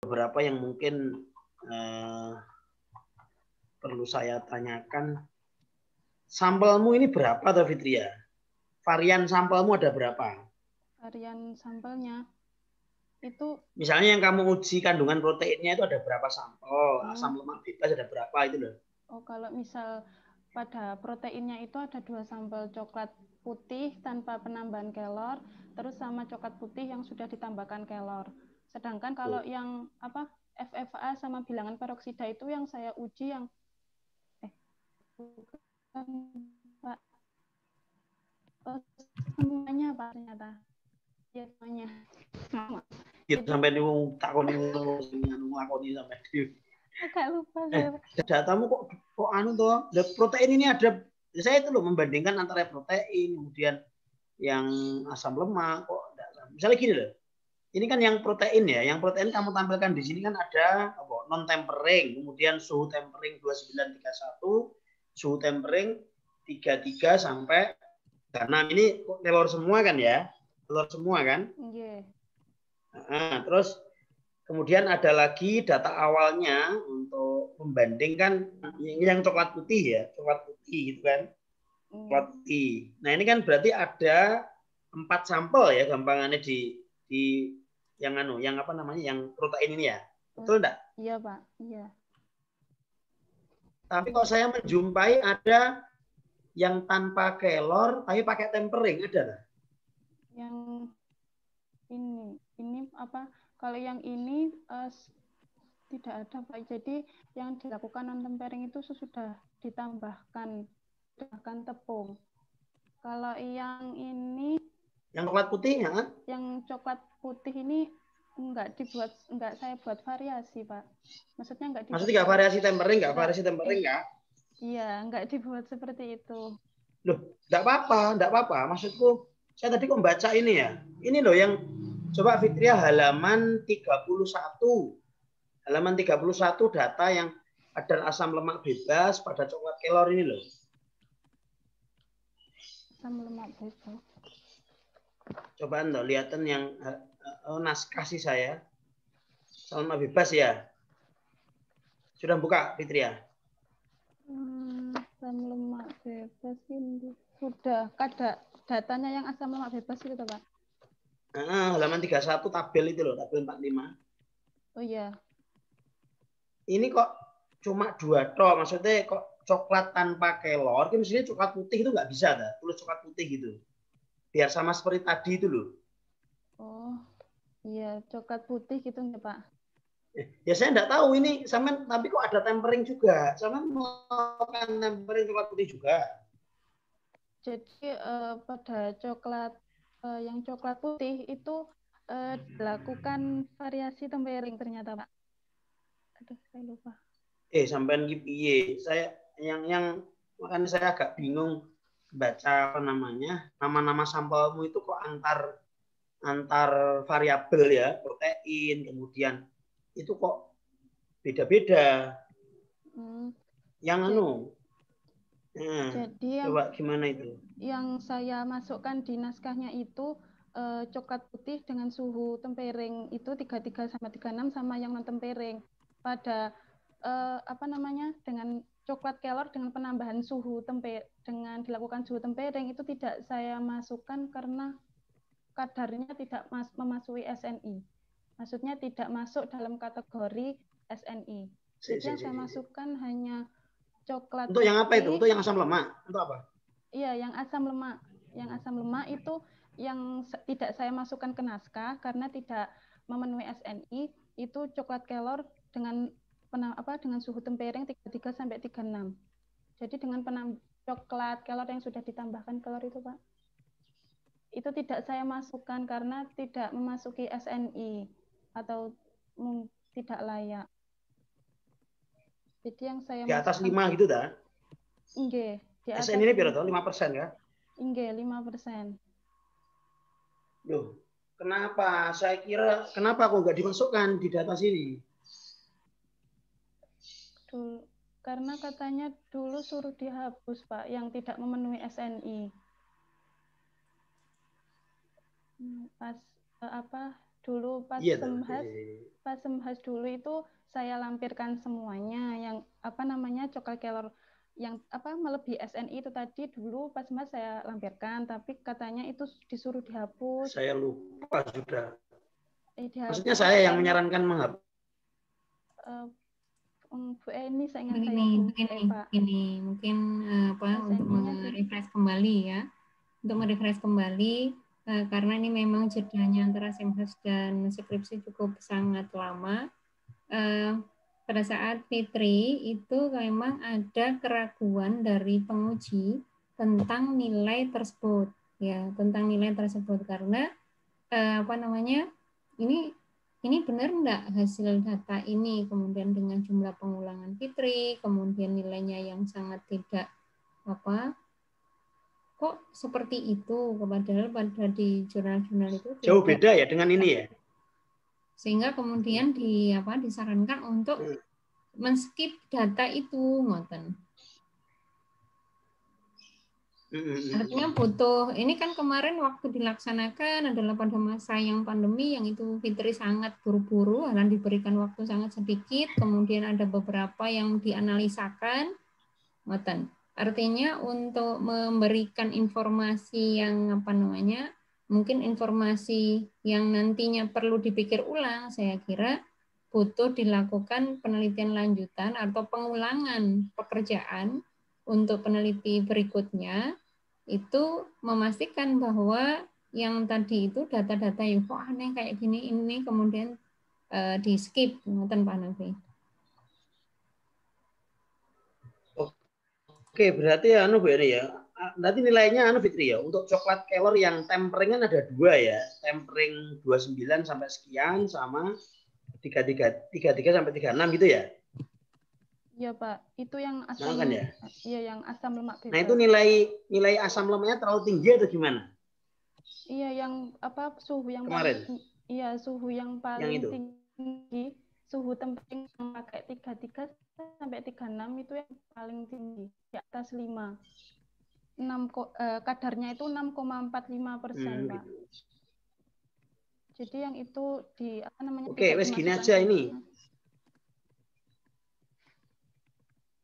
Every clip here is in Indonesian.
beberapa yang mungkin perlu saya tanyakan. Sampelmu ini berapa, Teh Fitria? Varian sampelmu ada berapa? Varian sampelnya itu, misalnya yang kamu uji kandungan proteinnya itu ada berapa sampel, asam lemak bebas ada berapa itu loh. Oh, kalau misal pada proteinnya itu ada 2 sampel coklat putih tanpa penambahan kelor, terus sama coklat putih yang sudah ditambahkan kelor. Sedangkan kalau yang apa FFA sama bilangan peroksida itu yang saya uji yang bukan Pak. Oh, semuanya Pak ternyata. Ya semuanya. Gitu sampai niku takoni ngakoni sampai agak lupa saya. Datamu kok anu toh, protein ini ada, saya itu loh membandingkan antara protein kemudian yang asam lemak kok misalnya gini loh. Ini kan yang protein ya, yang protein kamu tampilkan di sini kan ada non tempering, kemudian suhu tempering 2931, suhu tempering 33 sampai 36. Ini telur semua kan ya? Telur semua kan? Iya. Nah, terus kemudian ada lagi data awalnya untuk membandingkan yang coklat putih ya, coklat putih gitu kan. Coklat putih. Nah, ini kan berarti ada 4 sampel ya gampangannya di yang yang apa namanya, yang protein ini ya. Betul enggak? Iya, Pak. Iya. Tapi kok saya menjumpai ada yang tanpa kelor tapi pakai tempering, ada enggak? Yang ini apa? Kalau yang ini tidak ada, Pak. Jadi yang dilakukan non tempering itu sudah ditambahkan tepung. Kalau yang ini, yang coklat putih ya? Yang coklat putih ini enggak saya buat variasi, Pak. Maksudnya enggak dibuat. Maksudnya enggak variasi tempering, enggak variasi tempering enggak? Iya, enggak dibuat seperti itu. Loh, enggak apa-apa. Maksudku, saya tadi kok baca ini ya. Ini loh yang coba Fitria halaman 31. Halaman 31 data yang kadar asam lemak bebas pada coklat kelor ini loh. Asam lemak bebas. Coba Anda lihatan yang naskah sih saya. Asam lemak bebas ya. Sudah buka Fitria? Asam lemak bebas ini sudah ada datanya yang asam lemak bebas itu, Pak. Halaman 31 tabel itu loh, tabel 45. Oh iya. Ini kok cuma 2 tok, maksudnya kok coklat tanpa kelor, kan mestinya coklat putih itu nggak bisa dah, tulis coklat putih gitu. Biar sama seperti tadi itu loh. Oh, iya, coklat putih gitu ya, Pak. Ya saya enggak tahu ini sama, tapi kok ada tempering juga. Sama melakukan tempering coklat putih juga. Jadi pada coklat yang coklat putih itu dilakukan variasi tempering ternyata, Pak. Aduh, saya lupa. Sampean piye? Saya yang makanya saya agak bingung baca apa namanya, nama-nama sampelmu itu kok antar variabel ya, protein, kemudian itu kok beda-beda. Yang jadi coba gimana itu? Yang saya masukkan di naskahnya itu coklat putih dengan suhu tempering itu 33 sama 36 sama yang non tempering. Pada apa namanya, dengan coklat kelor dengan penambahan suhu dengan dilakukan suhu tempering itu tidak saya masukkan karena kadarnya tidak memasuki SNI. Maksudnya tidak masuk dalam kategori SNI. Jadi yang saya masukkan hanya coklat untuk putih. Yang apa itu? Untuk yang asam lemak? Untuk apa? Iya, yang asam lemak. Yang asam lemak itu yang tidak saya masukkan ke naskah karena tidak memenuhi SNI, itu coklat kelor dengan dengan suhu tempering 33 sampai 36. Jadi dengan coklat kelor yang sudah ditambahkan kelor itu, Pak. Itu tidak saya masukkan karena tidak memasuki SNI atau tidak layak. Jadi yang saya di atas 5 gitu dah. Nggih, di atas SN ini berapa? 5% ya? Nggih, 5%. Loh, kenapa? Saya kira kenapa kok nggak dimasukkan di data sini? Karena katanya dulu suruh dihapus, Pak, yang tidak memenuhi SNI. Pas Dulu Iya tuh. pas semhas dulu itu saya lampirkan semuanya yang apa namanya coklat kelor yang apa melebihi SNI itu tadi dulu pas semhas saya lampirkan, tapi katanya itu disuruh dihapus. Saya lupa sudah. Maksudnya Dihapus saya yang karena menyarankan menghapus. Bu Eni seingat saya Begini, Bu Pak. Ini mungkin untuk SNI-nya merefresh kembali ya. Untuk merefresh kembali karena ini memang jedanya antara semhas dan skripsi cukup sangat lama. Pada saat Fitri itu memang ada keraguan dari penguji tentang nilai tersebut, ya tentang nilai tersebut karena apa namanya ini benar enggak hasil data ini, kemudian dengan jumlah pengulangan Fitri, kemudian nilainya yang sangat tidak apa kok seperti itu, padahal pada di jurnal-jurnal itu Jauh tidak. beda ya dengan ini ya. Sehingga kemudian disarankan untuk men-skip data itu, ngoten. Artinya butuh, ini kan kemarin waktu dilaksanakan adalah pada masa yang pandemi, yang itu Fitri sangat buru-buru, karena diberikan waktu sangat sedikit, kemudian ada beberapa yang dianalisakan, ngoten. Artinya untuk memberikan informasi yang apa namanya, mungkin informasi yang nantinya perlu dipikir ulang, saya kira butuh dilakukan penelitian lanjutan atau pengulangan pekerjaan untuk peneliti berikutnya, itu memastikan bahwa yang tadi itu data-data yang kok aneh kayak gini ini kemudian di skip, ngoten Pak Nafi. Oke, berarti ya Bu Eni ya. Nanti nilainya Fitri ya. Untuk coklat kelor yang tempering kan ada 2 ya. Tempering 29 sampai sekian sama 33 sampai 36 gitu ya. Iya Pak, itu yang asam kan ya? Iya yang asam lemak bebas. Nah itu nilai asam lemaknya terlalu tinggi atau gimana? Iya yang apa suhu yang kemarin. Suhu yang paling tinggi, suhu tempering yang pakai 33 sampai 36 itu yang paling tinggi di atas 5. Kadarnya itu 6,45%, Pak. Gitu. Jadi yang itu di apa namanya? Oke, wes gini aja ini.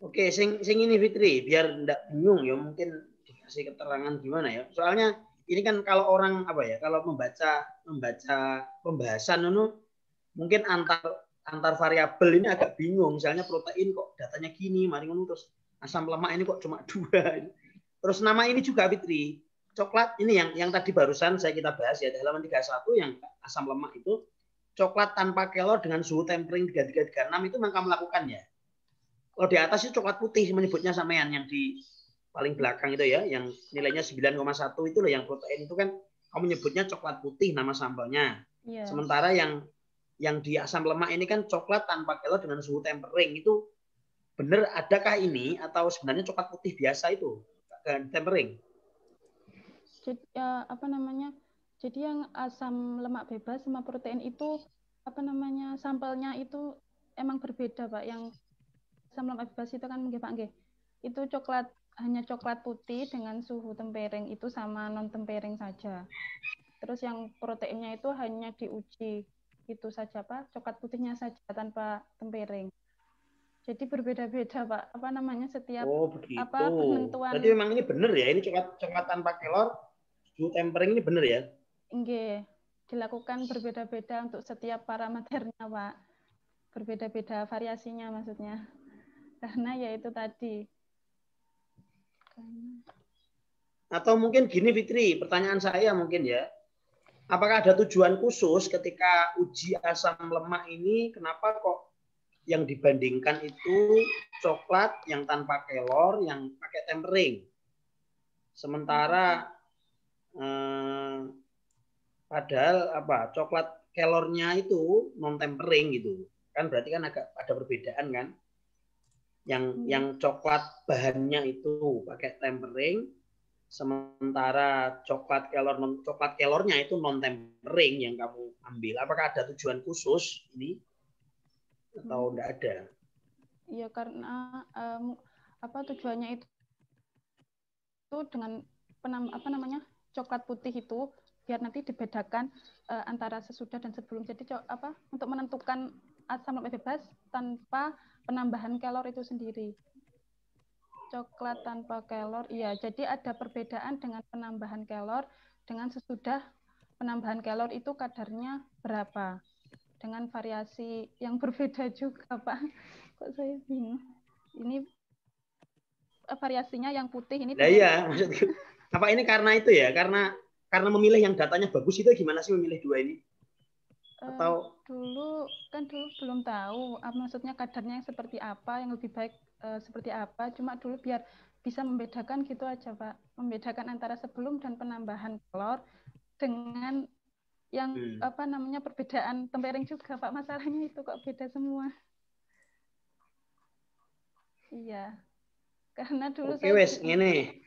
Oke, sing ini Fitri, biar ndak bingung ya, mungkin dikasih keterangan gimana ya. Soalnya ini kan kalau orang apa ya, kalau membaca pembahasan itu mungkin antar variabel ini agak bingung. Misalnya protein kok datanya gini, mari ngono, terus asam lemak ini kok cuma 2. Terus nama ini juga Fitri. Coklat ini yang tadi barusan kita bahas ya, di halaman 31 yang asam lemak itu coklat tanpa kelor dengan suhu tempering 3336 itu memang kamu lakukan ya. Kalau di atas itu coklat putih menyebutnya sampean yang di paling belakang itu ya, yang nilainya 9,1 itu loh yang protein itu kan kamu nyebutnya coklat putih nama sampelnya. Yeah. Sementara yang di asam lemak ini kan coklat tanpa kelor dengan suhu tempering itu benar adakah ini atau sebenarnya coklat putih biasa itu tempering? Jadi apa namanya? Jadi yang asam lemak bebas sama protein itu apa namanya? Sampelnya itu emang berbeda, Pak. Yang asam lemak bebas itu kan nggih Pak nggih. Itu hanya coklat putih dengan suhu tempering itu sama non tempering saja. Terus yang proteinnya itu hanya diuji itu saja Pak, coklat putihnya saja tanpa tempering. Jadi berbeda-beda Pak, apa namanya setiap apa penentuan. Berarti memang ini benar ya, ini coklat tanpa kelor, suhu tempering ini benar ya? Nggih, dilakukan berbeda-beda untuk setiap parameternya Pak. Berbeda-beda variasinya maksudnya. Karena ya itu tadi. Atau mungkin gini Fitri, pertanyaan saya mungkin ya. Apakah ada tujuan khusus ketika uji asam lemak ini, kenapa kok yang dibandingkan itu coklat yang tanpa kelor, yang pakai tempering? Sementara padahal coklat kelornya itu non tempering gitu. Kan berarti kan agak ada perbedaan kan? Yang coklat bahannya itu pakai tempering, sementara coklat kelornya itu non tempering yang kamu ambil. Apakah ada tujuan khusus ini atau enggak ada? Iya karena tujuannya itu dengan apa namanya coklat putih itu biar nanti dibedakan antara sesudah dan sebelum. Jadi untuk menentukan asam lemak bebas tanpa penambahan kalor itu sendiri. Coklat tanpa kalor, iya. Jadi ada perbedaan dengan penambahan kalor dengan sesudah penambahan kalor itu kadarnya berapa. Dengan variasi yang berbeda juga, Pak. Kok saya bingung. Ini variasinya yang putih ini. Nah iya, maksudku. Apa ini karena itu ya? Karena memilih yang datanya bagus itu gimana sih memilih dua ini? Atau dulu belum tahu maksudnya kadarnya yang seperti apa, yang lebih baik seperti apa. Cuma dulu biar bisa membedakan gitu aja, Pak. Membedakan antara sebelum dan penambahan kalor dengan yang perbedaan tempering juga, Pak. Masalahnya itu kok beda semua. Iya. Karena dulu Oke, wes ngene.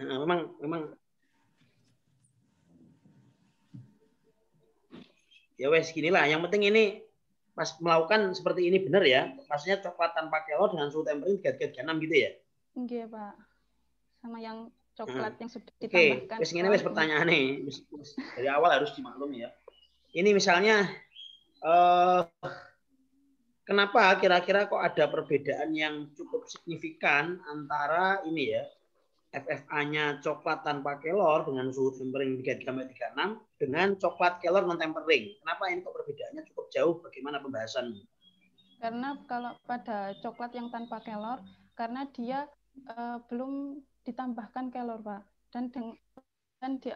memang ya wes ginilah, yang penting ini pas melakukan seperti ini benar ya, maksudnya coklat tanpa kalor dengan suhu tempering 336 gitu ya. Iya, Pak. Sama yang coklat yang sudah Oke, ditambahkan. wes ngene wes pertanyaan nih dari awal harus dimaklumi ya. Ini misalnya kenapa kira-kira kok ada perbedaan yang cukup signifikan antara ini ya, FFA-nya coklat tanpa kelor dengan suhu tempering 33-36 dengan coklat kelor non tempering. Kenapa ini kok perbedaannya cukup jauh? Bagaimana pembahasannya? Karena kalau pada coklat yang tanpa kelor, karena dia belum ditambahkan kelor, Pak. Dan dia,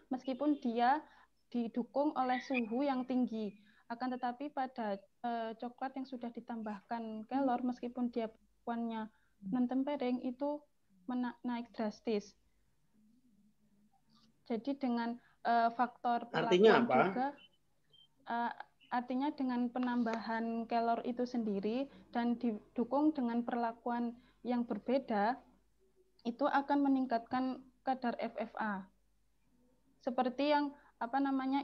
meskipun dia didukung oleh suhu yang tinggi, akan tetapi pada coklat yang sudah ditambahkan kelor, meskipun dia perlakuannya non tempering itu naik drastis. Jadi dengan faktor perlakuan juga, artinya dengan penambahan kalor itu sendiri dan didukung dengan perlakuan yang berbeda, itu akan meningkatkan kadar FFA. Seperti yang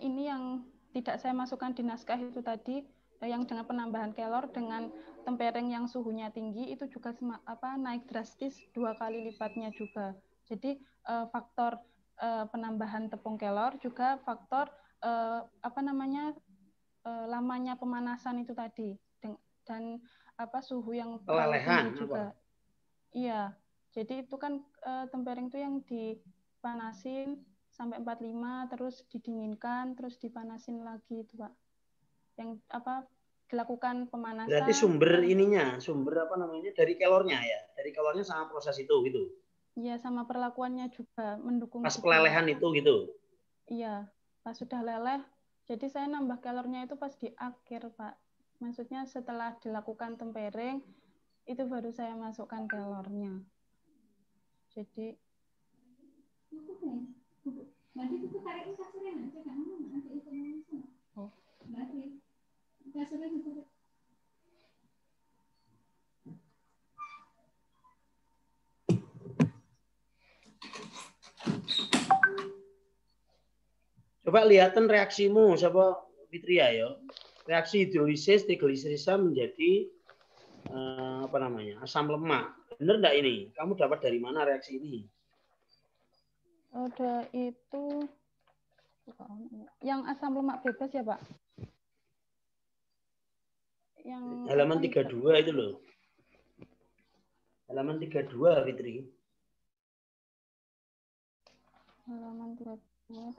ini yang tidak saya masukkan di naskah itu tadi, yang dengan penambahan kalor dengan tempering yang suhunya tinggi itu juga naik drastis 2 kali lipatnya juga. Jadi faktor penambahan tepung kalor juga faktor lamanya pemanasan itu tadi dan suhu yang terlalu tinggi juga. Iya. Jadi itu kan tempering itu yang dipanasin sampai 45, terus didinginkan, terus dipanasin lagi itu, Pak. Yang dilakukan pemanasan. Berarti sumber dari kalornya ya, dari kalornya sama proses itu gitu. Iya, sama perlakuannya juga mendukung. Pas pelelehan itu gitu. Iya, pas sudah leleh. Jadi saya nambah kalornya itu pas di akhir, Pak. Maksudnya setelah dilakukan tempering itu baru saya masukkan kalornya. Jadi coba lihatin reaksimu, siapa Fitria ya. Reaksi hidrolisis trigliserida menjadi asam lemak. Benar enggak ini? Kamu dapat dari mana reaksi ini? Udah itu yang asam lemak bebas ya, Pak? Yang halaman 32 itu loh. Halaman 32, Fitri. Halaman 32.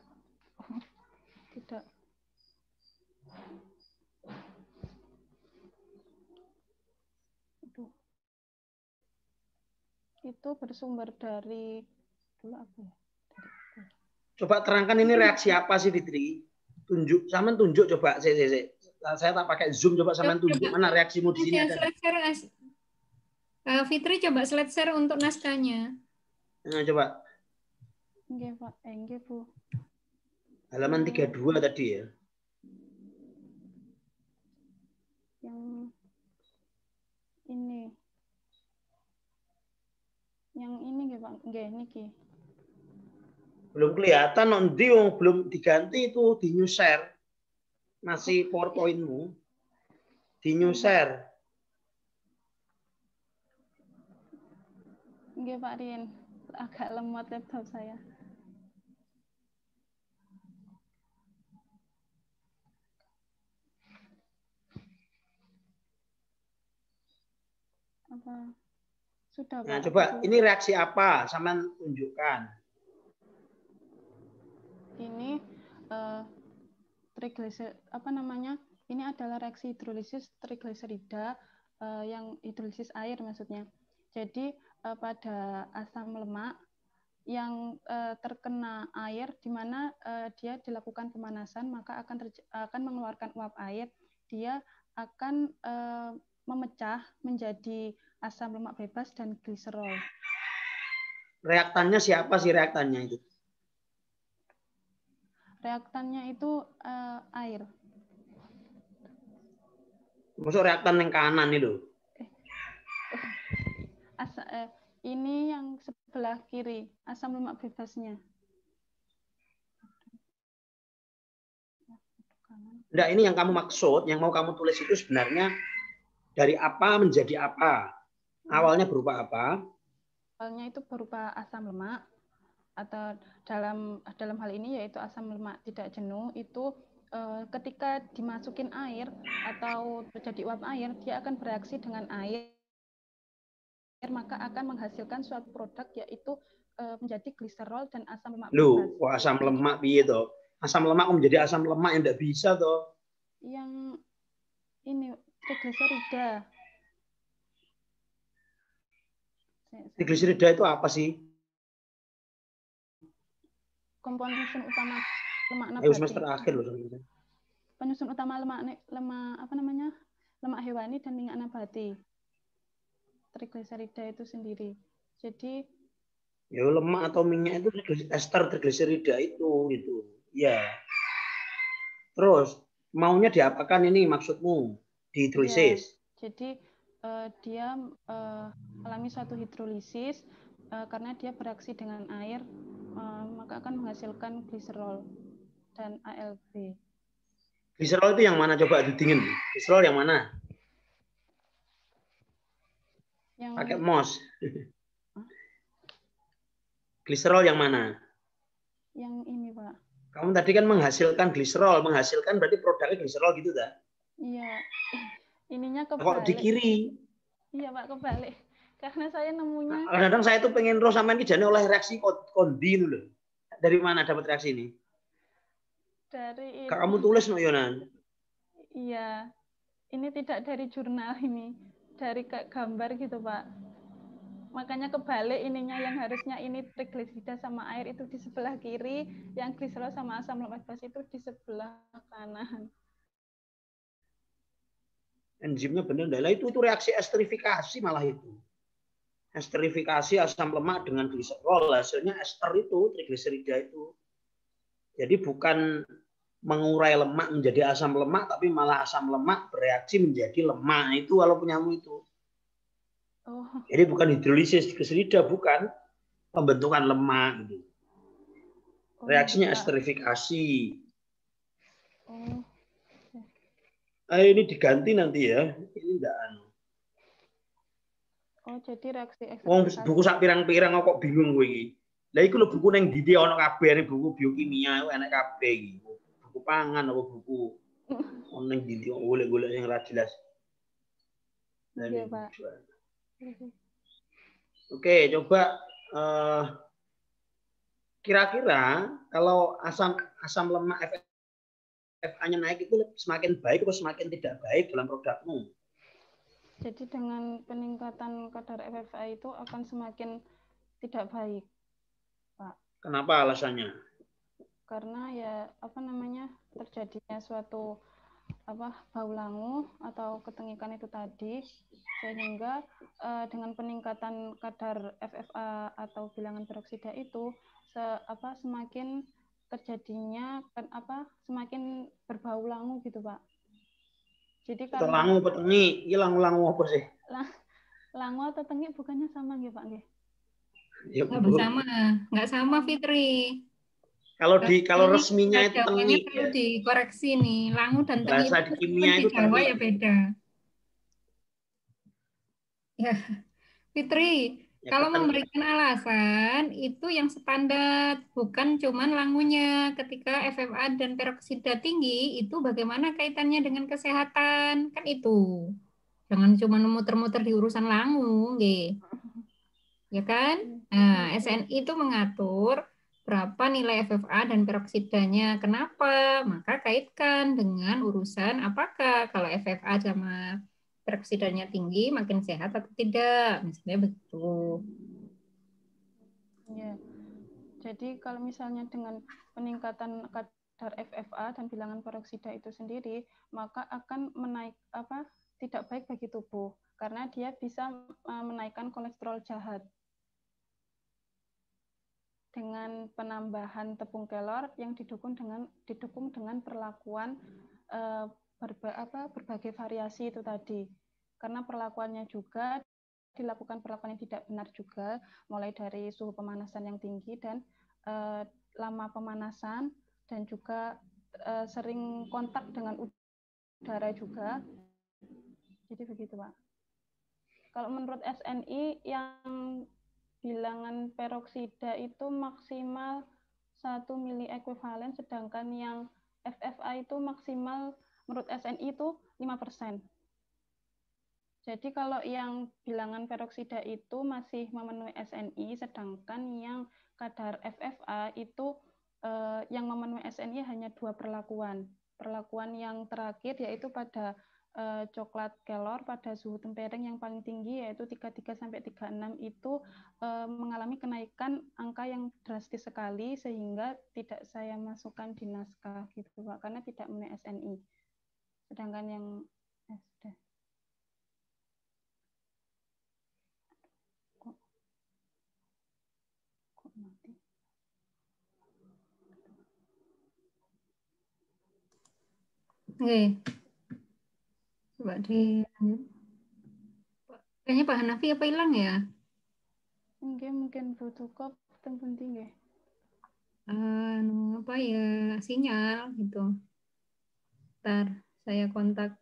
Tidak. Itu bersumber dari dulu apa ya? Coba terangkan ini reaksi apa sih, Fitri? Tunjuk coba. Saya tak pakai Zoom, coba sampean tunjuk mana reaksimu di sini ada. Fitri coba slide share untuk naskahnya. Nah, coba. Nggih, Pak. Nggih, Bu. Halaman 32 tadi ya. Yang ini. Yang ini nggih, Pak. Nggih, niki. Belum kelihatan nanti belum diganti itu di new share. Masih PowerPoint-mu. Di new share. Nggih, Pak Rien. Agak lemot laptop saya. Apa? Sudah, Nah, Pak. coba ini reaksi apa? Sama tunjukkan. Ini apa namanya? Ini adalah reaksi hidrolisis trigliserida yang hidrolisis air maksudnya. Jadi pada asam lemak yang terkena air, di mana dia dilakukan pemanasan, maka akan mengeluarkan uap air. Dia akan memecah menjadi asam lemak bebas dan gliserol. Reaktannya siapa sih reaktannya itu? Reaktannya itu air. Maksud reaktan yang kanan itu? Ini yang sebelah kiri, asam lemak bebasnya. Enggak, ini yang kamu maksud, yang mau kamu tulis itu sebenarnya dari apa menjadi apa? Awalnya berupa apa? Awalnya itu berupa asam lemak, atau dalam hal ini yaitu asam lemak tidak jenuh. Itu ketika dimasukin air atau terjadi uap air, dia akan bereaksi dengan air, maka akan menghasilkan suatu produk yaitu menjadi gliserol dan asam lemak bebas. Loh, asam lemak piye toh? Asam lemak menjadi asam lemak yang tidak bisa toh? Yang ini trigliserida. Trigliserida itu apa sih? Komponen utama lemak nabati. semester akhir loh. Penyusun utama lemak hewani dan minyak nabati. Trigliserida itu sendiri. Jadi ya lemak atau minyak itu ester trigliserida itu gitu. Ya. Terus maunya diapakan ini maksudmu? Dihidrolisis. Ya, jadi dia alami suatu hidrolisis karena dia bereaksi dengan air, maka akan menghasilkan gliserol dan ALB. Gliserol itu yang mana? Coba didingin. Gliserol yang mana? Yang pakai MOS. Gliserol yang mana? Yang ini, Pak. Kamu tadi kan menghasilkan gliserol, menghasilkan berarti produknya gliserol gitu dah? Iya. Ininya kebalik. Kok di kiri? Iya, Pak, kebalik. Karena saya nemunya. Kadang-kadang saya tuh pengen roh sampean ki jane oleh reaksi kondi loh. Dari mana dapat reaksi ini? Dari Kak, kamu tulis no Yonan? Iya. Ini tidak dari jurnal ini. Dari gambar gitu, Pak. Makanya kebalik ininya, yang harusnya ini trigliserida sama air itu di sebelah kiri, yang gliserol sama asam lemak bebas itu di sebelah kanan. Enzimnya benar enggak? Itu reaksi esterifikasi malah itu. Esterifikasi asam lemak dengan gliserol, hasilnya ester itu, trigliserida itu. Jadi bukan mengurai lemak menjadi asam lemak, tapi malah asam lemak bereaksi menjadi lemak. Itu kalau punyamu itu. Oh. Jadi bukan hidrolisis gliserida, bukan pembentukan lemak gitu. Reaksinya esterifikasi. Oh. Ini diganti nanti ya. Ini enggak anu. Oh, jadi reaksi esterifikasi. Buku sak pirang-pirang kok bingung kowe iki. Lah iku lho buku ning ndi ana kabeh, buku biokimia enak kabeh iki. Buku pangan apa buku ono ning ndi golek-golek sing ora jelas. Iya, Pak. Oke, coba kira-kira kalau asam lemak FA-nya naik itu semakin baik atau semakin tidak baik dalam produkmu? Jadi dengan peningkatan kadar FFA itu akan semakin tidak baik, Pak. Kenapa alasannya? Karena ya terjadinya suatu bau langu atau ketengikan itu tadi, sehingga dengan peningkatan kadar FFA atau bilangan peroksida itu semakin terjadinya semakin berbau langu gitu, Pak. Jadi karena langu petengi, ini langu apa sih? Langu atau tengi bukannya sama nggih, Pak nggih? Ya, nggak sama Fitri. Kalau resminya itu tengi perlu dikoreksi nih. Langu dan tengi bahasa di kimia itu di Jawa ya beda. Ya, Fitri, Ya, kalau memberikan alasan itu yang standar, bukan cuman langunya. Ketika FFA dan peroksida tinggi, itu bagaimana kaitannya dengan kesehatan? Kan itu. Jangan cuma muter-muter di urusan langu, nggih. Ya kan? Nah, SNI itu mengatur berapa nilai FFA dan peroksidanya. Kenapa? Maka kaitkan dengan urusan apakah kalau FFA sama peroksidanya tinggi makin sehat atau tidak. Misalnya begitu. Ya. Jadi kalau misalnya dengan peningkatan kadar FFA dan bilangan peroksida itu sendiri, maka akan tidak baik bagi tubuh karena dia bisa menaikkan kolesterol jahat. Dengan penambahan tepung kelor yang didukung dengan perlakuan berbagai variasi itu tadi. Karena perlakuannya juga dilakukan perlakuan yang tidak benar juga, mulai dari suhu pemanasan yang tinggi dan lama pemanasan, dan juga sering kontak dengan udara juga. Jadi begitu, Pak. Kalau menurut SNI yang bilangan peroksida itu maksimal 1 mili ekuivalen, sedangkan yang FFA itu maksimal menurut SNI itu 5%. Jadi kalau yang bilangan peroksida itu masih memenuhi SNI, sedangkan yang kadar FFA itu yang memenuhi SNI hanya 2 perlakuan. Perlakuan yang terakhir yaitu pada coklat kelor pada suhu tempereng yang paling tinggi yaitu 33 sampai 36 itu mengalami kenaikan angka yang drastis sekali sehingga tidak saya masukkan di naskah gitu Pak, karena tidak memenuhi SNI. Sedangkan yang sudah. Kok mati? Oke. Coba di kayaknya Pak Hanafi apa hilang ya? Mungkin butuh kop penting ya. Apa ya, sinyal gitu. Ntar saya kontak.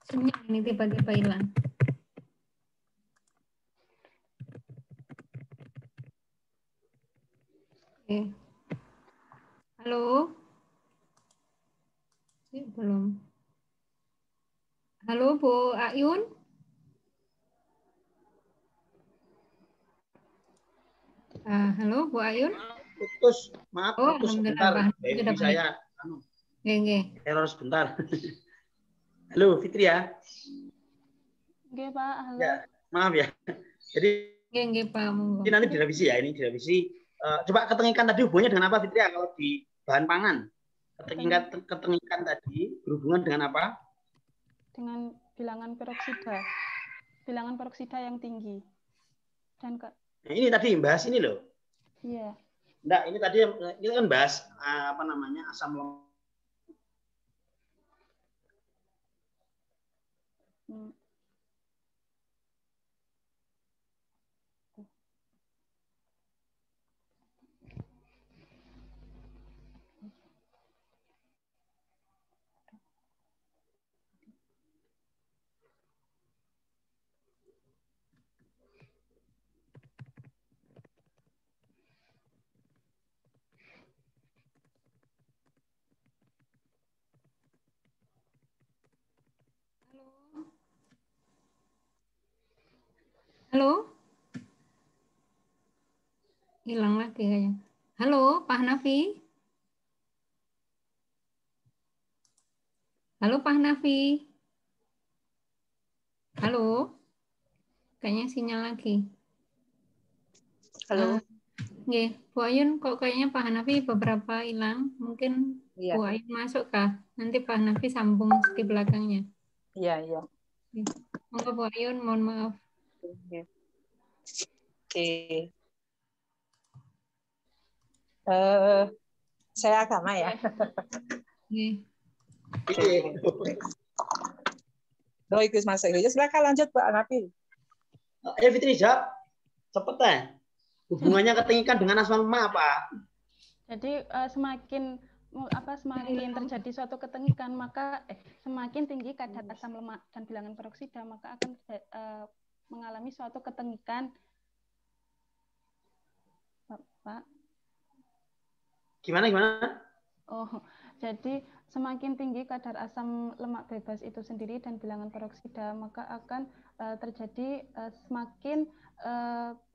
Sinyal ini tiba-tiba hilang. Oke. Halo? Belum. Halo Bu Ayun? Halo Bu Ayun? Maaf, Oh, putus alhamdulillah. sebentar. Wifi saya error sebentar. Halo Fitri ya. Oke Pak, halo. Ya, maaf ya. Jadi Pak, ini nanti direvisi ya, ini direvisi. Coba ketengikan tadi hubungannya dengan apa Fitri ya kalau di bahan pangan? Ketengikan tadi berhubungan dengan apa? Dengan bilangan peroksida. Bilangan peroksida yang tinggi. Dan nah, ini tadi bahas ini loh. Iya. Enggak, ini tadi kita kan bahas apa namanya asam lemak. Halo? Hilang lagi kayaknya. Halo, Pak Hanafi? Halo, Pak Hanafi? Halo? Kayaknya sinyal lagi. Halo. Bu Ayun, kok kayaknya Pak Hanafi beberapa hilang. Mungkin Bu Ayun masuk kah? Nanti Pak Hanafi sambung di belakangnya. Iya. Monggo Bu Ayun, mohon maaf. Oke. Saya agama ya. Doa ikut masuk. Ya silakan lanjut Pak Hanafi. Fitri jawab. Cepet hubungannya ketengikan dengan asam lemak apa? Jadi semakin semakin terjadi suatu ketengikan, maka semakin tinggi kadar asam lemak dan bilangan peroksida, maka akan mengalami suatu ketengikan. Pak. Gimana? Oh, jadi semakin tinggi kadar asam lemak bebas itu sendiri dan bilangan peroksida, maka akan terjadi semakin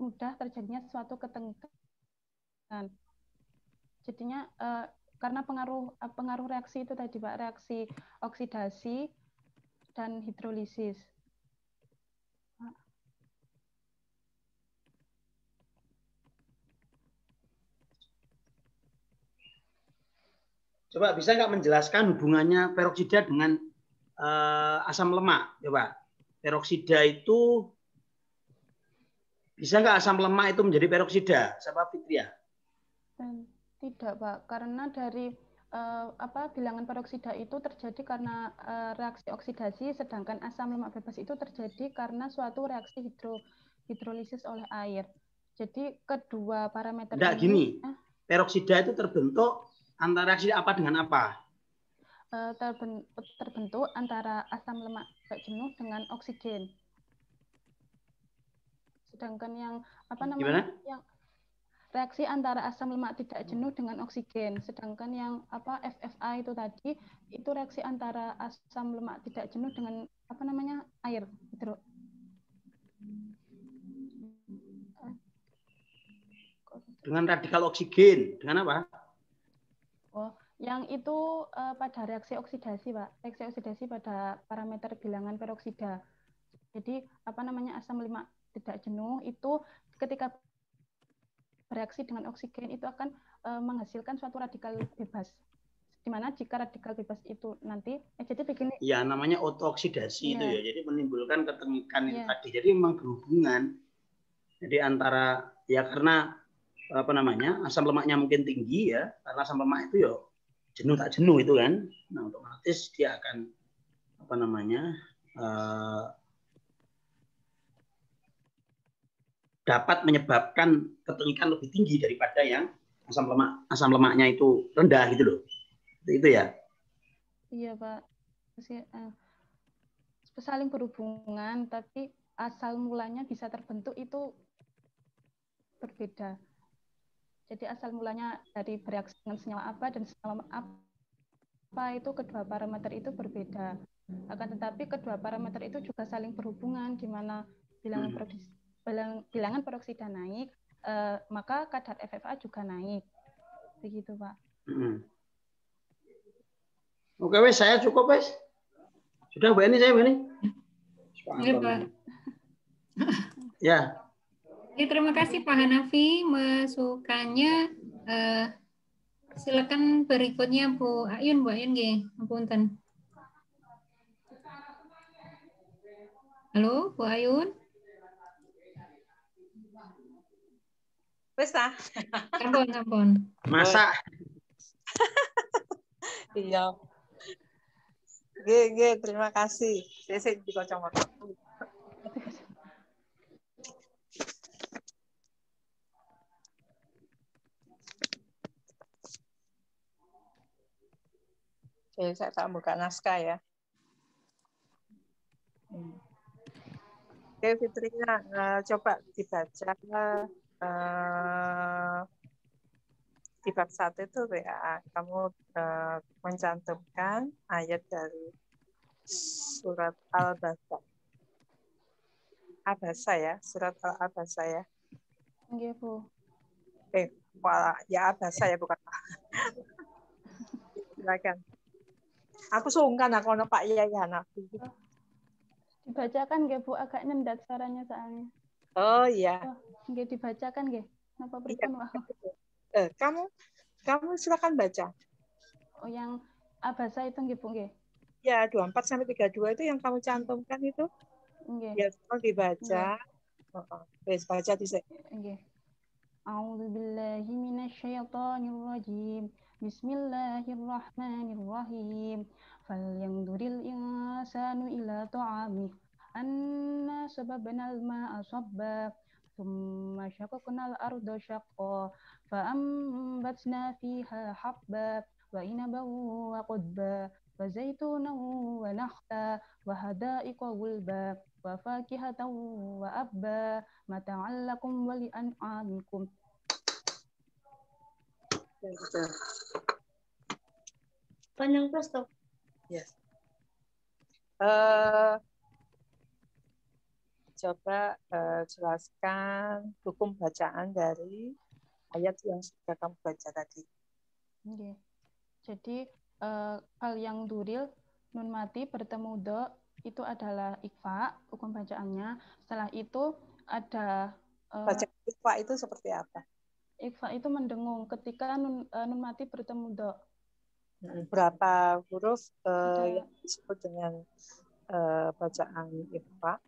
mudah terjadinya suatu ketengikan. Jadinya karena pengaruh reaksi itu tadi Pak, reaksi oksidasi dan hidrolisis. Coba bisa nggak menjelaskan hubungannya peroksida dengan asam lemak? Coba, peroksida itu bisa nggak asam lemak itu menjadi peroksida? Siapa Fitria? Tidak Pak, karena dari bilangan peroksida itu terjadi karena reaksi oksidasi, sedangkan asam lemak bebas itu terjadi karena suatu reaksi hidrolisis oleh air. Jadi kedua parameter ini gini, peroksida itu terbentuk antara reaksi apa dengan apa? Terbentuk antara asam lemak tidak jenuh dengan oksigen. Sedangkan yang yang reaksi antara asam lemak tidak jenuh dengan oksigen. Sedangkan yang FFA itu tadi itu reaksi antara asam lemak tidak jenuh dengan air gitu. Dengan radikal oksigen, dengan apa? Oh, yang itu pada reaksi oksidasi, Pak. Reaksi oksidasi pada parameter bilangan peroksida. Jadi asam lemak tidak jenuh itu ketika bereaksi dengan oksigen itu akan menghasilkan suatu radikal bebas. Dimana jika radikal bebas itu nanti jadi begini. Ya, namanya autooksidasi itu ya. Jadi menimbulkan ketengikan itu tadi. Jadi memang berhubungan. Jadi antara karena asam lemaknya mungkin tinggi ya, karena asam lemak itu ya jenuh tak jenuh itu kan, nah otomatis dia akan dapat menyebabkan ketengikan lebih tinggi daripada yang asam lemaknya itu rendah gitu loh, itu ya. Iya Pak, saling berhubungan tapi asal mulanya bisa terbentuk itu berbeda. Jadi asal mulanya dari bereaksi dengan senyawa apa dan senyawa apa itu kedua parameter itu berbeda. Akan tetapi kedua parameter itu juga saling berhubungan, di mana bilangan peroksida naik, maka kadar FFA juga naik. Begitu Pak. Oke wes, saya cukup wes. Sudah Bu Eni, saya Bu Eni. Ya Pak. Ya. Ya, terima kasih Pak Hanafi masukannya. Silakan berikutnya Bu Ayun, nggih, punten. Halo, Bu Ayun. Wis ta? Ampun. Masa. Iya. Nggih, terima kasih. Sesuk di kacamata. Oke, saya tak buka naskah ya. Oke, Fitrinya, coba dibaca di bab 1 itu ya, kamu mencantumkan ayat dari surat Al-Abasa ya, surat Al-Abasa ya. Nggih, Bu. Ya Abasa ya, bukan. Silakan. Aku sungkan aku ono Pak Yai Hanafi. Dibacakan nggih Bu, agak nyendat suaranya soalnya. Oh iya. Nggih dibacakan nggih. Napa pripun wae? Kamu silakan baca. Oh yang Abasa itu nggih Bu nggih. Ya, 24 sampai 32 itu yang kamu cantumkan itu. Nggih. Ya, kamu dibaca. Wes baca dhisik. Nggih. A'udzubillahi minasyaitonirrajim. Bismillahirrahmanirrahim. Falyanzuril insanu ila ta'amih. Anna sababnal ma'a sabba. Thumma syaqaqnal arda syaqqa. Fa'ambatna fiha habba. وعنبا وقضبا وزيتونا ونخلا وحدائق غلبا وفاكهة وأبا متاعا لكم ولأنعامكم. Panjang terus toh. Yes. Coba jelaskan hukum bacaan dari ayat yang sudah kamu baca tadi. Okay. Jadi hal yang duril nun mati bertemu do itu adalah ikfa, hukum bacaannya. Setelah itu ada Baca ikfa itu seperti apa? Ikfa itu mendengung ketika nun mati bertemu do. Berapa huruf yang disebut dengan bacaan ikfa?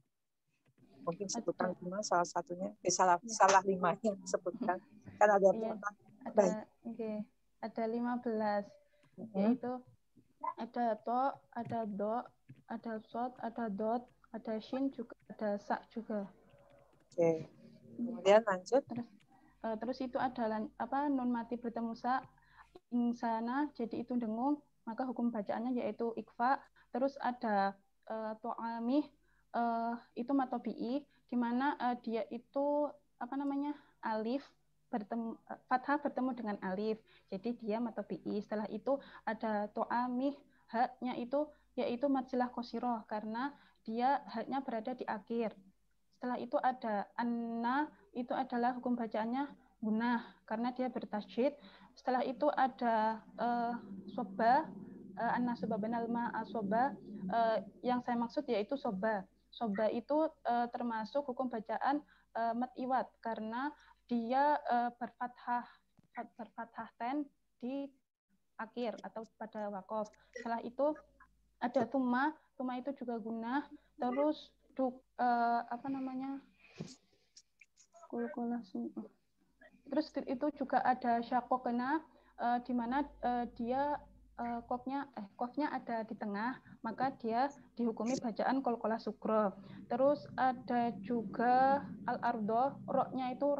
Mungkin sebutkan lima salah satunya. Salah 5 yang disebutkan. Kan ada berapa? Ada 15. Yaitu ada to, ada do, ada sod, ada dot, ada shin juga, ada sa juga. Oke. Kemudian lanjut. Terus itu ada nun mati bertemu sa insana, jadi itu dengung, maka hukum bacaannya yaitu ikfa. Terus ada to'amih, itu matobi'i, di mana dia itu alif bertemu fathah bertemu dengan alif, jadi dia matobi'i. Setelah itu ada to'amih, haknya itu yaitu matsilah qasiroh karena dia haknya berada di akhir. Setelah itu ada anna, itu adalah hukum bacaannya gunah karena dia bertasydid. Setelah itu ada soba, anna soba benal ma'a soba, yang saya maksud yaitu soba. Soba itu termasuk hukum bacaan mad iwad karena dia berfathah ten di akhir atau pada wakof. Setelah itu ada tuma itu juga gunah. Terus terus itu juga ada syakokena, di mana dia kofnya ada di tengah, maka dia dihukumi bacaan kolkolah sukro. Terus ada juga al-ardo, roknya itu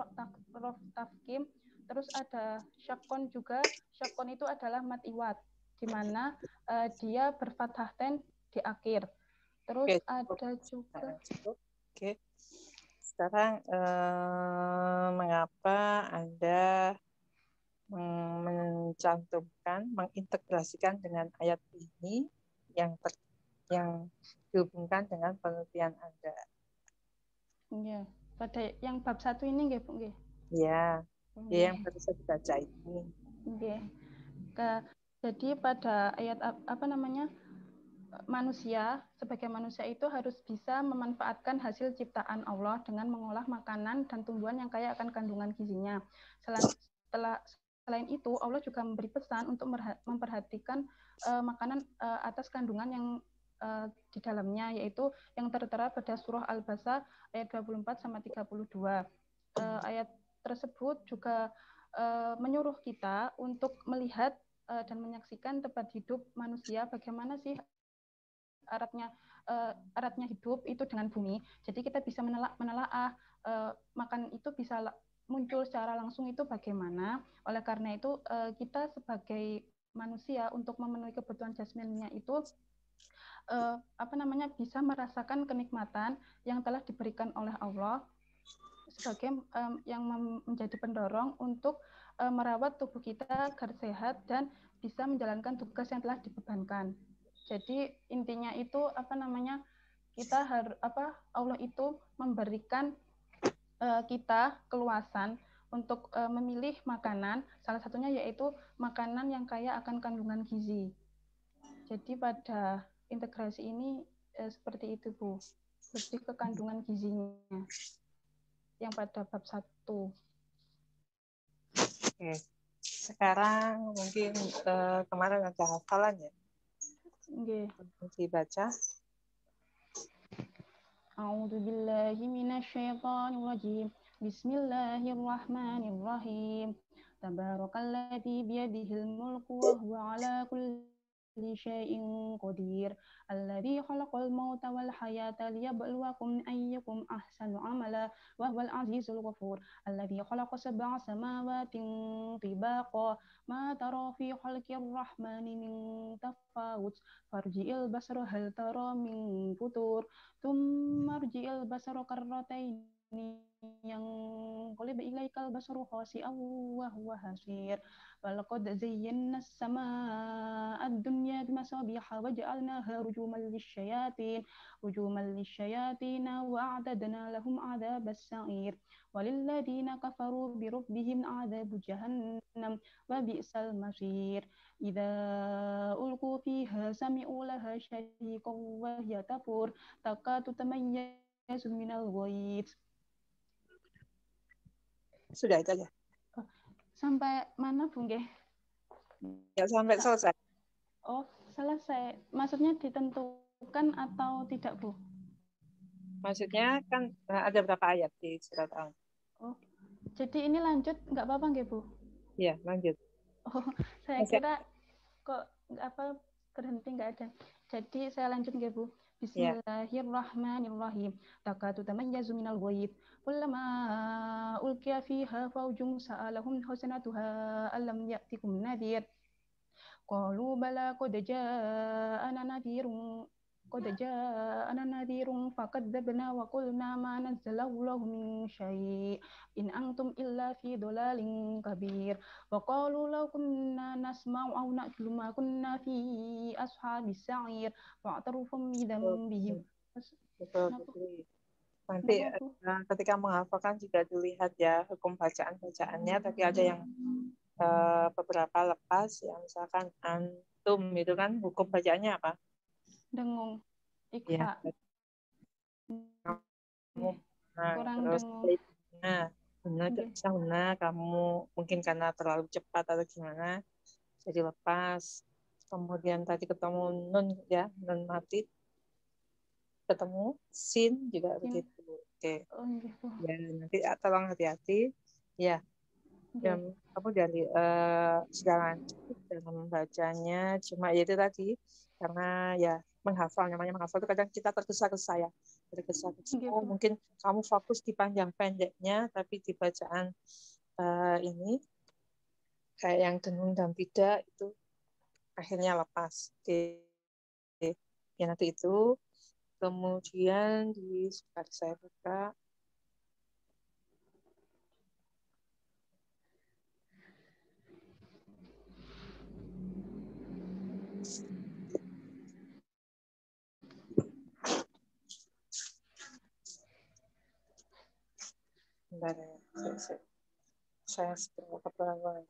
rof tafkim. Terus ada syakon juga, syakon itu adalah mad iwad, di mana dia berfathah ten di akhir. Terus ada juga. Oke. Sekarang mengapa Anda mencantumkan, mengintegrasikan dengan ayat ini yang dihubungkan dengan penelitian Anda? Iya, pada yang bab 1 ini nggih, Bu nggih. Iya. Ya, yang baru saya baca ini. Nggih. Jadi pada ayat manusia, sebagai manusia itu harus bisa memanfaatkan hasil ciptaan Allah dengan mengolah makanan dan tumbuhan yang kaya akan kandungan gizinya. Selain itu, Allah juga memberi pesan untuk memperhatikan makanan atas kandungan yang di dalamnya, yaitu yang tertera pada surah Al-Baqarah ayat 24 sampai 32. Ayat tersebut juga menyuruh kita untuk melihat dan menyaksikan tempat hidup manusia, bagaimana sih eratnya hidup itu dengan bumi. Jadi kita bisa menelaah makan itu bisa muncul secara langsung itu bagaimana. Oleh karena itu kita sebagai manusia untuk memenuhi kebutuhan jasmaninya itu bisa merasakan kenikmatan yang telah diberikan oleh Allah sebagai yang menjadi pendorong untuk merawat tubuh kita agar sehat dan bisa menjalankan tugas yang telah dibebankan. Jadi intinya itu kita Allah itu memberikan kita keluasan untuk memilih makanan, salah satunya yaitu makanan yang kaya akan kandungan gizi. Jadi pada integrasi ini seperti itu, Bu. Lebih ke kandungan gizinya yang pada bab 1. Oke. Sekarang mungkin kemarin ada hafalan ya? Nggih. Dibaca. A'udzu billahi minasyaitonir rajim. Bismillahirrahmanirrahim. Tabarakalladzi biyadihil mulku wa huwa ala kulli syai'in qadir. Alladzi khalaqal mauta wal hayata liyabluwakum ayyukum ahsanu amala wa huwal azizul ghafur. Alladzi khalaqa sab'a samawatin tibaqa ma tara في خلق الرحمن من تفاوت فارجع البصر هل ترى من فطور ثم ارجع البصر كرتين ينقلب إليك البصر خاسئا وهو حسير ولقد زينا السماء الدنيا بمصابيح وجعلناها رجوما للشياطين وأعتدنا لهم عذاب السعير وللذين كفروا بربهم عذاب جهنم وبئس المصير إذا ألقوا فيها سمعوا لها شهيقا وهي تفور تكاد تميز من الغيظ. Sudah itu aja. Sampai mana Bu Nggih? Ya sampai selesai. Oh, selesai. Maksudnya ditentukan atau tidak, Bu? Maksudnya kan ada berapa ayat di surat Al. Oh, jadi ini lanjut nggak apa-apa nggih, Bu? Iya, lanjut. Oh, saya kira kok apa berhenti nggak ada. Jadi saya lanjut nggih, Bu. Bismillahirrahmanirrahim. Takatu tamayyazu minal ghaib. Kullama ulqiya fiha fawjun sa'alahum hasanatuha alam ya'tikum nadhir. Qalu bala qad ja'ana nadhirun fakadzabna wa qulna ma nazzalallahu min syai' in antum illa fi dhalalin kabir wa qalu law kunna nasma'u aw na'qilu ma kunna fi ashabis sa'ir fa'tarufum bidambihim. Betul. Nanti ketika menghafalkan juga dilihat ya hukum bacaan-bacaannya, tapi ada yang beberapa lepas, ya misalkan antum itu kan hukum bacaannya apa? Dengung, ikfa. Ya. Kurang terus dengung. Kamu mungkin karena terlalu cepat atau gimana jadi lepas. Kemudian tadi ketemu nun ya, nun mati, ketemu sin juga begitu. Oke. Oh, gitu. Ya nanti tolong hati-hati ya. Dan kamu dari segala dalam membacanya, cuma ya itu tadi karena ya menghafal, namanya menghafal itu kadang kita tergesa-gesa ya, mungkin kamu fokus di panjang pendeknya, tapi di bacaan ini kayak yang dengung dan tidak itu akhirnya lepas. Oke. Ya nanti itu kemudian di sebentar saya buka. Bentar ya, saya sebentar kebetulan.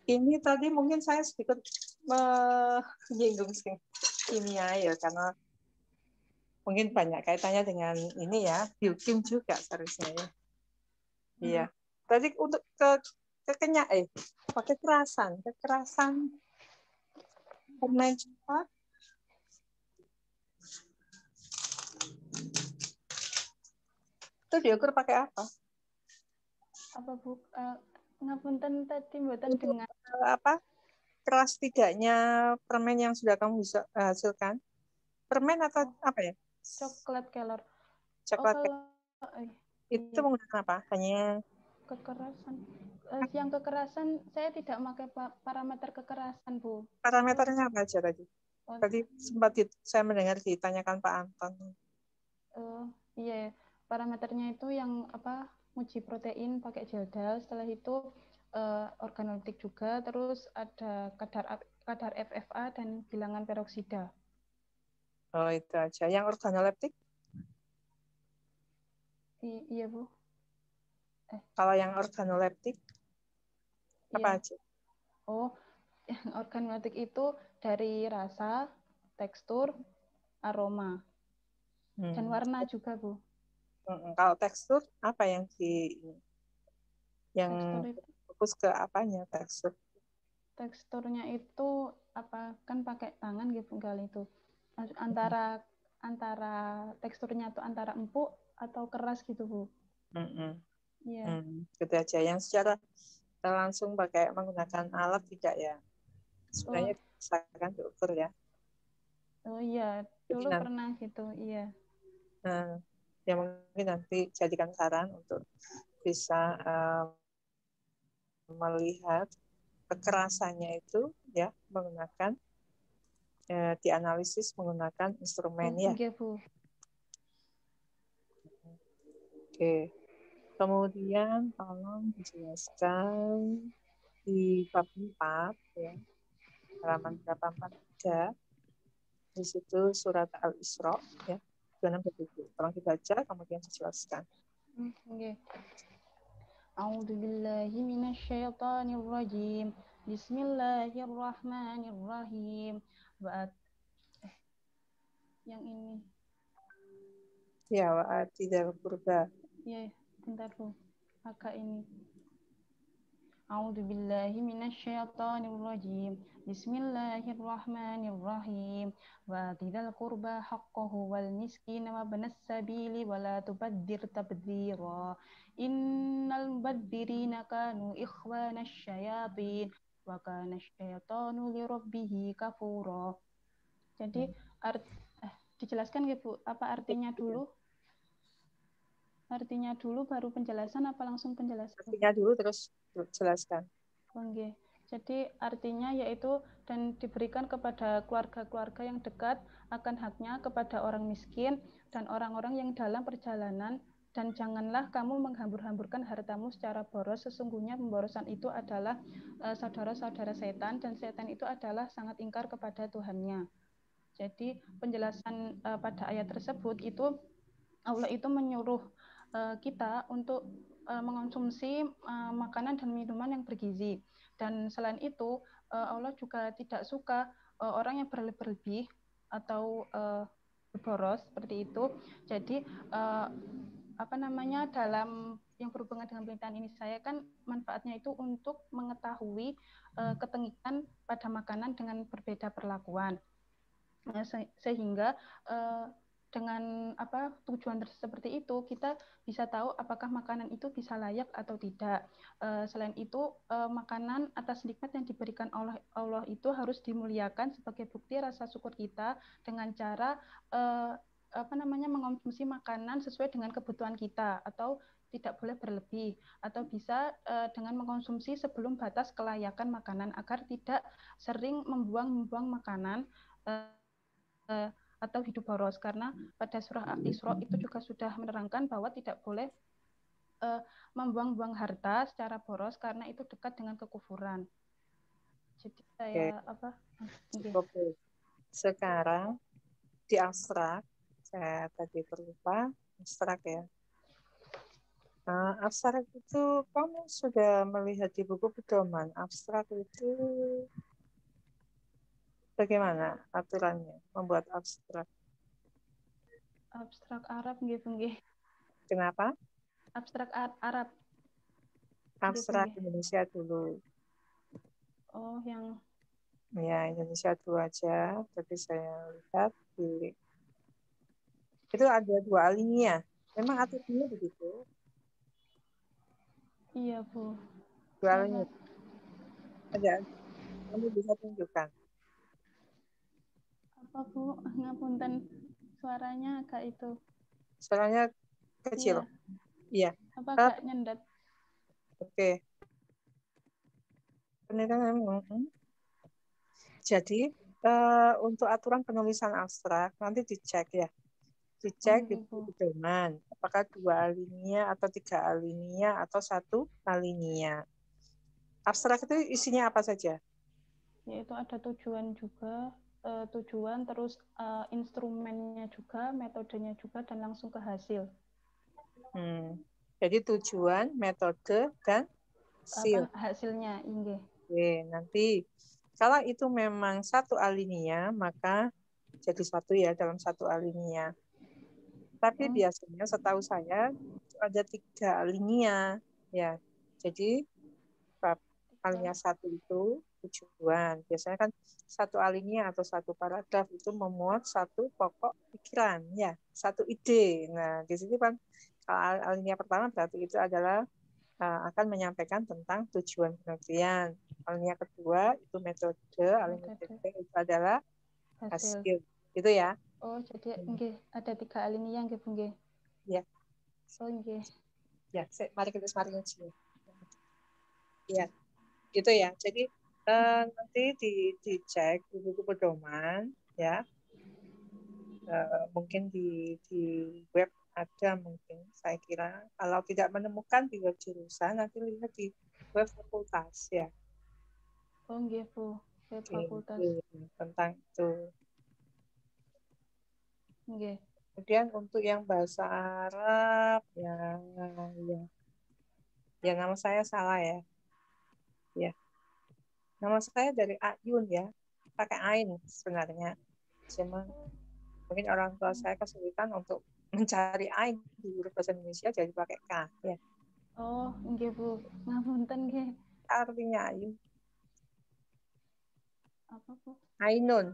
Ini tadi mungkin saya sedikit menyinggung kimia ya, karena mungkin banyak kaitannya dengan ini ya, biokim juga seharusnya ya. Iya. Tadi untuk kekerasan permen cepat. Itu diukur pakai apa? Apa Bu? Ngapunten tadi mboten dengar. Apa? Kelas tidaknya permen yang sudah kamu bisa hasilkan? Permen atau apa ya? Coklat kelor. Coklat. Iya. Itu menggunakan apa? Hanya kekerasan. Yang kekerasan saya tidak pakai parameter kekerasan, Bu. Parameternya apa aja tadi? Tadi sempat saya mendengar ditanyakan Pak Anton. Iya, parameternya itu yang apa? Uji protein pakai Geldal, setelah itu organoleptik juga, terus ada kadar FFA dan bilangan peroksida. Oh, itu aja. Yang organoleptik? Iya, Bu. Kalau yang organoleptik apa aja? Oh, yang organoleptik itu dari rasa, tekstur, aroma, dan warna juga, Bu. Kalau tekstur apa yang fokus ke apanya tekstur? Teksturnya itu apa, kan pakai tangan gitu kali itu. Antara teksturnya itu antara empuk atau keras gitu, Bu. Iya. Gitu aja. Yang secara langsung pakai menggunakan alat tidak ya? Sebenarnya bisa kan diukur ya? Oh iya, dulu pernah gitu, iya. Ya mungkin nanti jadikan saran untuk bisa melihat kekerasannya itu ya menggunakan dianalisis menggunakan instrumen ya. Nggih, Bu. Oke. Kemudian tolong dijelaskan di bab 4 ya, halaman 843. Di situ surat Al-Isra ya. 26-27. Tolong dibaca kemudian dijelaskan. Nggih. A'udzu billahi minasyaitonir rajim. Bismillahirrahmanirrahim. Yang ini. Ya, wa atidal qurba. Ya, bentar, Bu. Agak ini. A'udzu billahi minasyaitonir rajim. Bismillahirrahmanirrahim. Wa atidal qurba haqqahu wal miskin wa banas sabili wa la tubaddir tabdzira. Innal mubadirina kanu ikhwanash syayatin wa kana syaitanu li rabbih kafura. Jadi dijelaskan ya, Bu, apa artinya dulu? Artinya dulu baru penjelasan apa langsung penjelasan? Artinya dulu terus jelaskan. Oke. Jadi artinya yaitu dan diberikan kepada keluarga-keluarga yang dekat akan haknya kepada orang miskin dan orang-orang yang dalam perjalanan, dan janganlah kamu menghambur-hamburkan hartamu secara boros. Sesungguhnya pemborosan itu adalah saudara-saudara setan, dan setan itu adalah sangat ingkar kepada Tuhannya. Jadi penjelasan pada ayat tersebut itu Allah itu menyuruh kita untuk mengonsumsi makanan dan minuman yang bergizi. Dan selain itu Allah juga tidak suka orang yang berlebih atau boros seperti itu. Jadi dalam yang berhubungan dengan perintahan ini saya kan manfaatnya itu untuk mengetahui ketengikan pada makanan dengan berbeda perlakuan. Sehingga dengan tujuan seperti itu kita bisa tahu apakah makanan itu bisa layak atau tidak. Selain itu makanan atas nikmat yang diberikan oleh Allah itu harus dimuliakan sebagai bukti rasa syukur kita dengan cara mengonsumsi makanan sesuai dengan kebutuhan kita, atau tidak boleh berlebih, atau bisa dengan mengonsumsi sebelum batas kelayakan makanan agar tidak sering membuang makanan atau hidup boros, karena pada surah Al-Isra itu juga sudah menerangkan bahwa tidak boleh membuang-buang harta secara boros karena itu dekat dengan kekufuran. Jadi saya Oke. Sekarang di abstrak, saya tadi terlupa abstrak ya. Abstrak itu kamu sudah melihat di buku pedoman. Abstrak itu bagaimana aturannya membuat abstrak? Abstrak Arab gitu nggih. Kenapa? Abstrak Arab. Abstrak Indonesia dulu. Oh, yang ya Indonesia dulu aja. Tapi saya lihat itu ada 2 alinea. Memang aturannya begitu. Iya, Bu. 2 alinea. Ada. Kamu bisa tunjukkan. Apa, Bu? Ngapunten, suaranya agak itu. Suaranya kecil. Iya. Apa agak nyendat? Oke. Jadi untuk aturan penulisan abstrak nanti dicek ya. Dicek di pedoman. Apakah 2 alinea atau 3 alinea atau 1 alinea. Abstrak itu isinya apa saja? Yaitu ada tujuan juga, terus instrumennya juga, metodenya juga, dan langsung ke hasil. Jadi tujuan, metode, dan hasilnya. Oke, nanti kalau itu memang 1 alinea, maka jadi 1 ya dalam 1 alinea. Tapi biasanya setahu saya ada 3 alinea ya. Jadi alinea 1 itu tujuan. Biasanya kan 1 alinea atau 1 paragraf itu memuat 1 pokok pikiran ya, 1 ide. Nah, di sini kan alinea pertama berarti itu adalah akan menyampaikan tentang tujuan penelitian. Alinea kedua itu metode, alinea ketiga itu adalah hasil. Gitu ya. Oh, jadi ada 3 alinea nggih, Bu nggih. Iya. Oh, nggih. Ya, mari kita uji. Ya, gitu ya. Jadi nanti dicek di buku pedoman ya. Mungkin di web ada mungkin, saya kira. Kalau tidak menemukan di web jurusan, nanti lihat di web fakultas ya. Oh nggih Bu, web fakultas. Tentang itu. Nggih. Kemudian untuk yang bahasa Arab ya nama saya salah ya. Ya. Nama saya dari Ayun ya. Pakai Ain sebenarnya. Cuma mungkin orang tua saya kesulitan untuk mencari Ain di huruf bahasa Indonesia, jadi pakai K ya. Oh, nggih Bu. Ngapunten nggih. Artinya Ayun. Apa Bu? Ainun.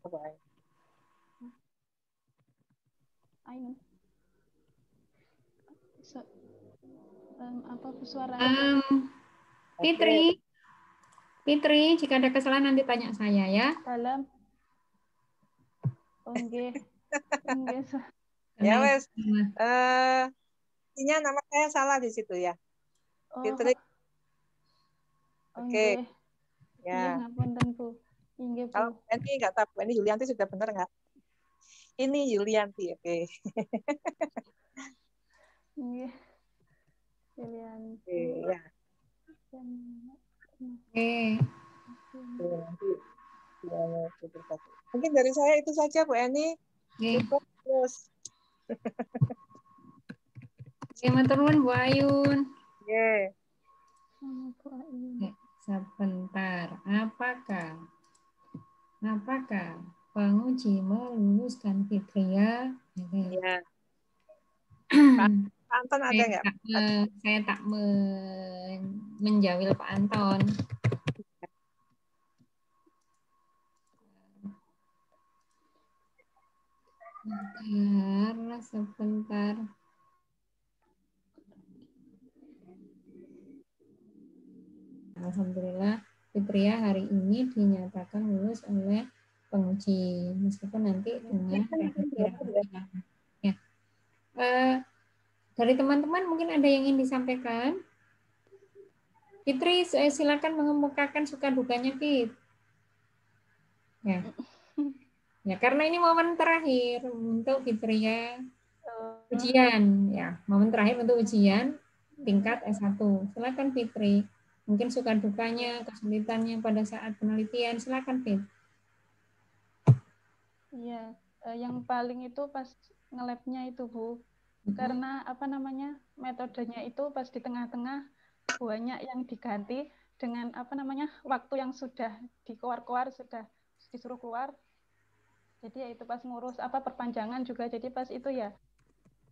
Apa Ain? Ainun. Apa Bu suara? Fitri, Fitri, jika ada kesalahan nanti tanya saya ya. Dalam. Oh nggih. Nggih. Ya wes. Intinya nama saya salah di situ ya. Oh. Fitri. Oke. Ya. Nggih ngapunten Bu. Nggih Bu. Kalau ini nggak tahu, ini Yulianti sudah benar nggak? Ini Yulianti, oke. Nggih. Yulianti. Ya. Mungkin dari saya itu saja Bu Eni. Cukup terus. Matur nuwun Bu Ayun. Oke. Sebentar. Apakah penguji meluluskan Fitria? Ya. Pak Anton ada nggak? Saya tak menjawil Pak Anton. Sebentar. Alhamdulillah Fitria hari ini dinyatakan lulus oleh penguji, meskipun nanti dengan ya. Dari teman-teman mungkin ada yang ingin disampaikan. Fitri, silakan mengemukakan suka dukanya Fit. Ya, karena ini momen terakhir untuk Fitria ujian ya, momen terakhir untuk ujian tingkat S1. Silakan Fitri. Mungkin suka dukanya, kesulitannya pada saat penelitian, silakan Fit. Iya, yang paling itu pas nge-lab-nya itu Bu. Karena apa namanya? Metodenya itu pas di tengah-tengah banyak yang diganti dengan apa namanya? Waktu yang sudah dikeluar-keluar, sudah disuruh keluar. Jadi ya itu pas ngurus apa perpanjangan juga, jadi pas itu ya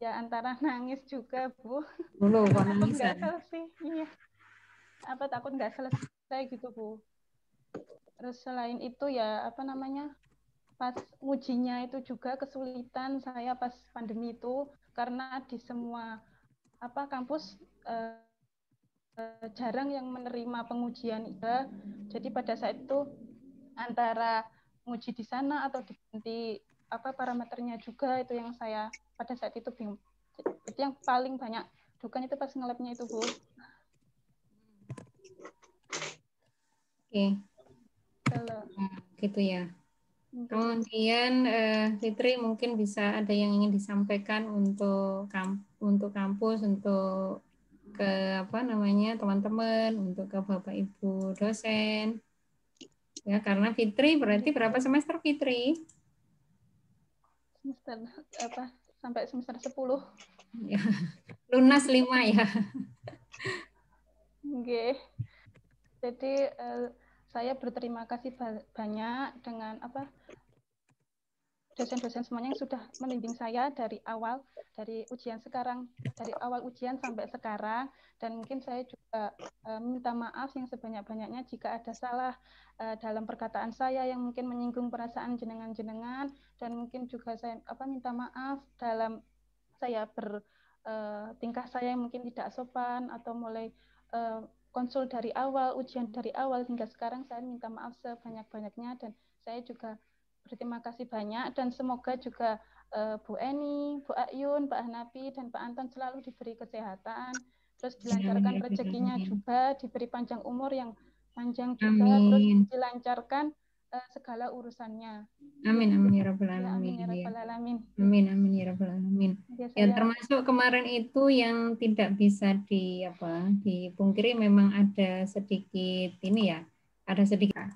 antara nangis juga Bu. Dulu kok takut nangis. nggak selesai. Iya. Apa takut nggak selesai gitu Bu. Terus selain itu ya apa namanya? Pas ujinya itu juga kesulitan saya pas pandemi itu karena di semua apa kampus jarang yang menerima pengujian itu. Jadi pada saat itu antara menguji di sana atau diganti apa parameternya juga, itu yang saya pada saat itu bingung. Itu yang paling banyak dukanya itu pas nge-lab-nya itu Bu. Oke. Gitu ya. Kemudian Fitri mungkin bisa ada yang ingin disampaikan untuk kampus, untuk ke apa namanya teman-teman, untuk ke Bapak Ibu dosen. Ya, karena Fitri berarti berapa semester Fitri? Semester apa? Sampai semester 10. Ya. Lunas 5 ya. Oke. Jadi saya berterima kasih banyak dengan apa dosen-dosen semuanya yang sudah membimbing saya dari awal, dari ujian sekarang, dari awal ujian sampai sekarang. Dan mungkin saya juga minta maaf yang sebanyak-banyaknya jika ada salah dalam perkataan saya yang mungkin menyinggung perasaan jenengan-jenengan, dan mungkin juga saya minta maaf dalam saya bertingkah saya yang mungkin tidak sopan atau mulai konsul dari awal, ujian dari awal hingga sekarang. Saya minta maaf sebanyak-banyaknya dan saya juga berterima kasih banyak, dan semoga juga Bu Eni, Bu Ayun, Pak Hanapi, dan Pak Anton selalu diberi kesehatan, terus dilancarkan rezekinya juga, diberi panjang umur yang panjang juga, terus Amin. dilancarkan segala urusannya. Amin, amin ya rabbal Ya, alamin. amin ya rabbal alamin. Amin, amin ya rabbal alamin. Ya, Saya termasuk kemarin itu yang tidak bisa dipungkiri, memang ada sedikit ini ya, ada sedikit.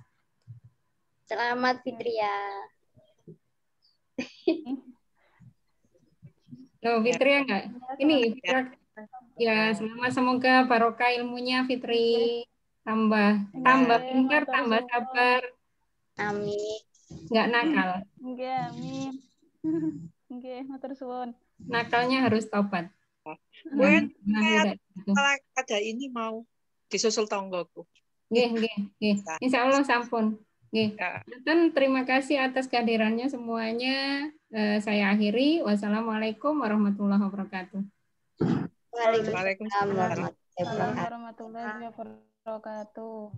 Selamat Fitria. Oh, Fitria enggak? Ini Fitria, ya selamat, semoga barokah ilmunya Fitri, tambah pintar, tambah sabar, Amin. enggak nakal. Nggih, amin. Nggih, matur suwun. Nakalnya harus tobat. Gue Nah, ada ini mau disusul tonggoku. Nggih. Insya Allah sampun. Nggih. Dan terima kasih atas kehadirannya semuanya. Saya akhiri. Wassalamualaikum warahmatullahi wabarakatuh. Waalaikumsalam warahmatullahi wabarakatuh. Warahmatullahi wabarakatuh.